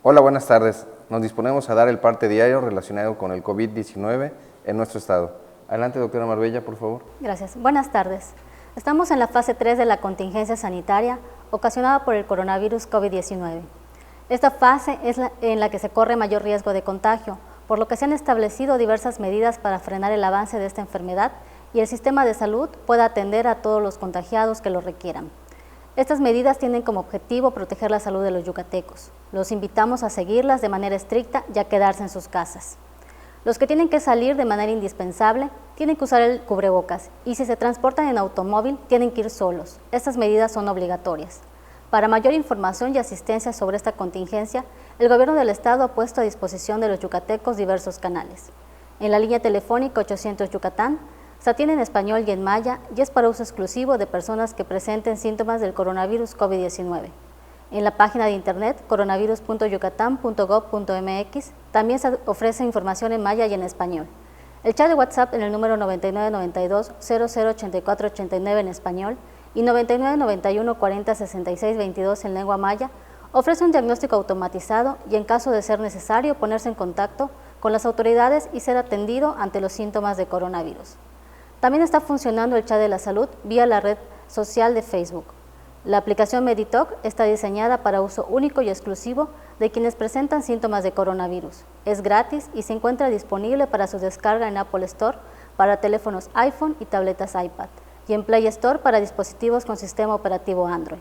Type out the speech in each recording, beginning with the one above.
Hola, buenas tardes. Nos disponemos a dar el parte diario relacionado con el COVID-19 en nuestro estado. Adelante, doctora Marbella, por favor. Gracias. Buenas tardes. Estamos en la fase 3 de la contingencia sanitaria ocasionada por el coronavirus COVID-19. Esta fase es en la que se corre mayor riesgo de contagio, por lo que se han establecido diversas medidas para frenar el avance de esta enfermedad y el sistema de salud pueda atender a todos los contagiados que lo requieran. Estas medidas tienen como objetivo proteger la salud de los yucatecos. Los invitamos a seguirlas de manera estricta y a quedarse en sus casas. Los que tienen que salir de manera indispensable tienen que usar el cubrebocas y si se transportan en automóvil tienen que ir solos. Estas medidas son obligatorias. Para mayor información y asistencia sobre esta contingencia, el Gobierno del Estado ha puesto a disposición de los yucatecos diversos canales. En la línea telefónica 800 Yucatán, se atiende en español y en maya y es para uso exclusivo de personas que presenten síntomas del coronavirus COVID-19. En la página de internet coronavirus.yucatan.gov.mx también se ofrece información en maya y en español. El chat de WhatsApp en el número 9992-008489 en español y 9991-406622 en lengua maya ofrece un diagnóstico automatizado y en caso de ser necesario ponerse en contacto con las autoridades y ser atendido ante los síntomas de coronavirus. También está funcionando el chat de la salud vía la red social de Facebook. La aplicación Meditoc está diseñada para uso único y exclusivo de quienes presentan síntomas de coronavirus. Es gratis y se encuentra disponible para su descarga en Apple Store para teléfonos iPhone y tabletas iPad y en Play Store para dispositivos con sistema operativo Android.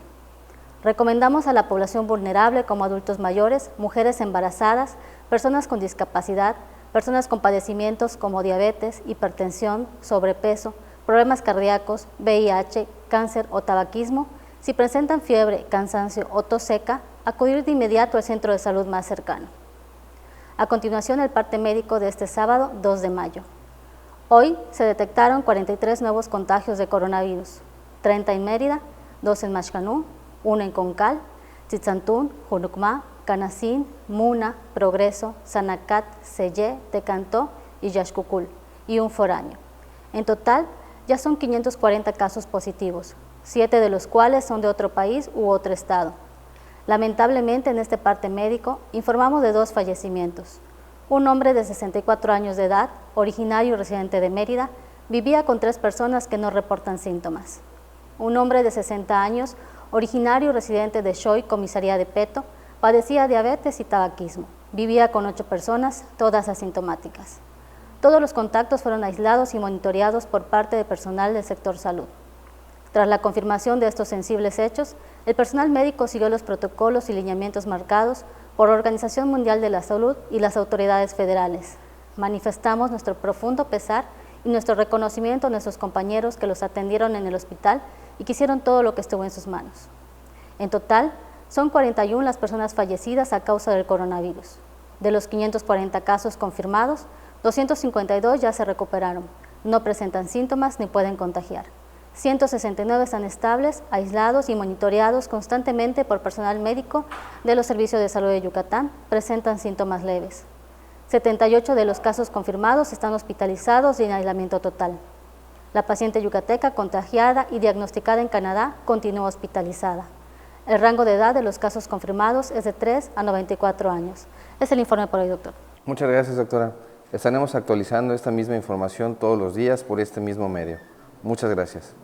Recomendamos a la población vulnerable como adultos mayores, mujeres embarazadas, personas con discapacidad, personas con padecimientos como diabetes, hipertensión, sobrepeso, problemas cardíacos, VIH, cáncer o tabaquismo, si presentan fiebre, cansancio o tos seca, acudir de inmediato al centro de salud más cercano. A continuación, el parte médico de este sábado, 2 de mayo. Hoy se detectaron 43 nuevos contagios de coronavirus, 30 en Mérida, 2 en Maxcanú, 1 en Concal, Tzitzantún, Junucmá, Canacín, Muna, Progreso, Sanacat, Sellé, Tecantó y Yaxcucul, y un foráneo. En total, ya son 540 casos positivos, 7 de los cuales son de otro país u otro estado. Lamentablemente, en este parte médico, informamos de 2 fallecimientos. Un hombre de 64 años de edad, originario y residente de Mérida, vivía con 3 personas que no reportan síntomas. Un hombre de 60 años, originario y residente de Xoy, comisaría de Peto, padecía diabetes y tabaquismo. Vivía con 8 personas, todas asintomáticas. Todos los contactos fueron aislados y monitoreados por parte de personal del sector salud. Tras la confirmación de estos sensibles hechos, el personal médico siguió los protocolos y lineamientos marcados por la Organización Mundial de la Salud y las autoridades federales. Manifestamos nuestro profundo pesar y nuestro reconocimiento a nuestros compañeros que los atendieron en el hospital y que hicieron todo lo que estuvo en sus manos. En total, son 41 las personas fallecidas a causa del coronavirus. De los 540 casos confirmados, 252 ya se recuperaron, no presentan síntomas ni pueden contagiar. 169 están estables, aislados y monitoreados constantemente por personal médico de los servicios de salud de Yucatán, presentan síntomas leves. 78 de los casos confirmados están hospitalizados y en aislamiento total. La paciente yucateca contagiada y diagnosticada en Canadá continúa hospitalizada. El rango de edad de los casos confirmados es de 3 a 94 años. Es el informe por hoy, doctor. Muchas gracias, doctora. Estaremos actualizando esta misma información todos los días por este mismo medio. Muchas gracias.